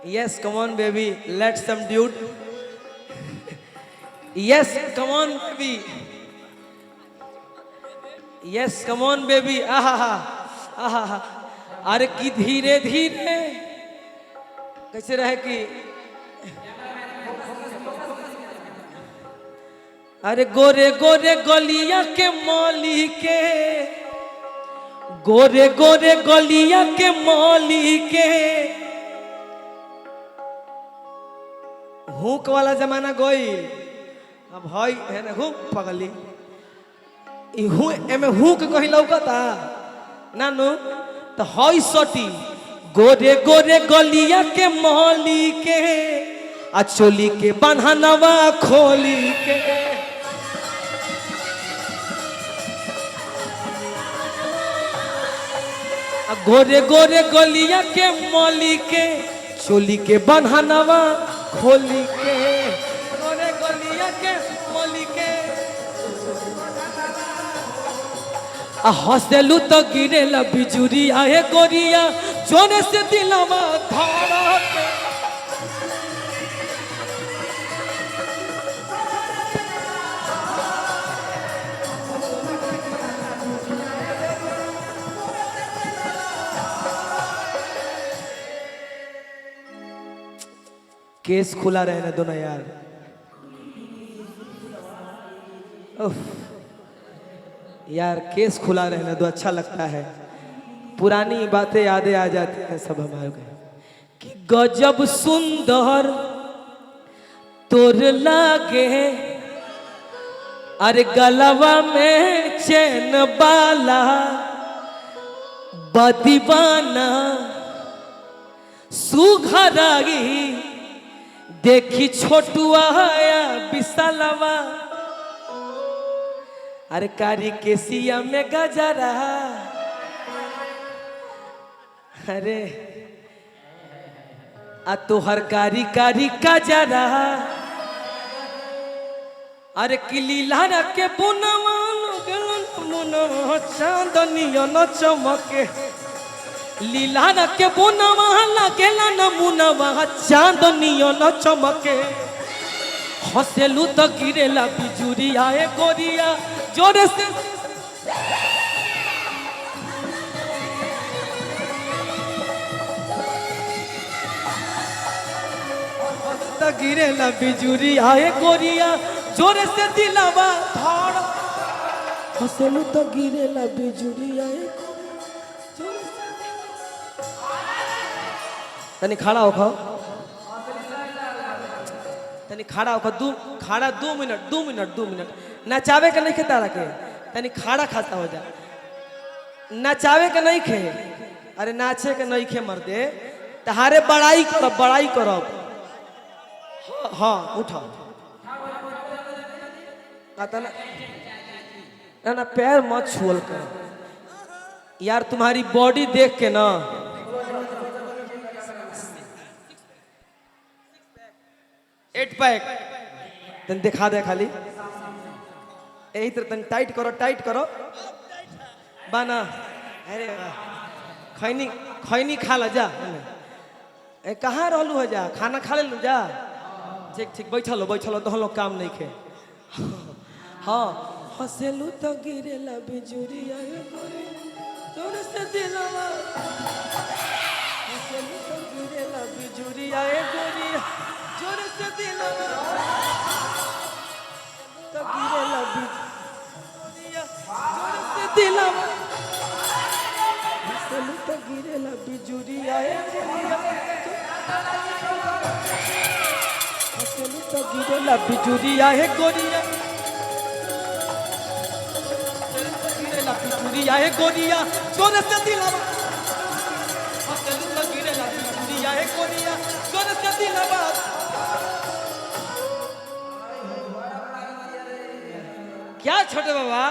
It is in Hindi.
Yes, come on, baby. Let some dude. Yes, come on, baby. Yes, come on, baby. आहा आहा। अरे की धीरे धीरे कैसे रहे कि अरे गोरे गोरे गलिया के मौली के गोरे गोरे गलिया के मौली के हुक वाला जमाना गई अब हई है ना हुक पगली एमे हुक कहीं लौकता नानू तो हई सटी गोरे गोरे गलिया के मौली के आ चोली के बन्हनवा खोली के गोरे गोरे गलिया के मौली के चोली के बन्हनवा खोली के गोरे गलिया के मौली के हंसलू तो गिरेला बिजुरिया हे गोरिया जोने से दिलवा धारा के केस खुला रहने दो ना यार। यार केस खुला रहने दो, अच्छा लगता है। पुरानी बातें यादें आ जाती हैं सब हमारे कि गजब सुंदर तोर लागे अरे गलवा में चैन बाला बदीवाना सुघरागी देखी छोटुआ विशालवा अरे कारी केसिया में गजरा अरे आ तोहर कारी कारी गजरा अरे किलीला के बुनवा चांदनिया न चमके लीला के बुनवा लगेला नमुनवा चांदनिया न चमके हंसलू तो गिरेला बिजुरिया ए गोरिया जोरे से तो गिरेला बिजुरिया ए गोरिया जोरे से दिलवा धाड़ हंसलू तो गिरेला बिजुरिया ए तनी खड़ा हो खाओ तनी खड़ा हो दू खड़ा 2 मिनट नचावे का नहीं खेता रखे तनी खड़ा खाता हो जा नचावे का नहीं खे अरे नाचे के नहीं खे मर्दे तहारे बड़ाई करब हाँ उठाओ ना पैर मत छुअल कर यार तुम्हारी बॉडी देख के ना 8 पैक तन दिखा दे खाली यही तरह तन टाइट करो बाना अरे खैनी खा ला जा कहाँ रहलू है जा खाना खा ले जा ठीक बैठल हो तो हम लोग काम नहीं खे हाँ हंसलू तो गिरेला बिजुरिया जोर से दिलवा हंसलू तो गिरेला बिजुरिया गोरिया जोर से दिलवा तो गिरेला बिजुरिया जोर से दिलवा हंसलू तो गिरेला बिजुरिया हंसलू तो गिरेला बिजुरिया है गोरिया बिजुरिया है गोरिया जोर से दिलवा हंसलू तो गिरेला बिजुरिया है गोरिया जोर से दिलवा क्या छोटे बाबा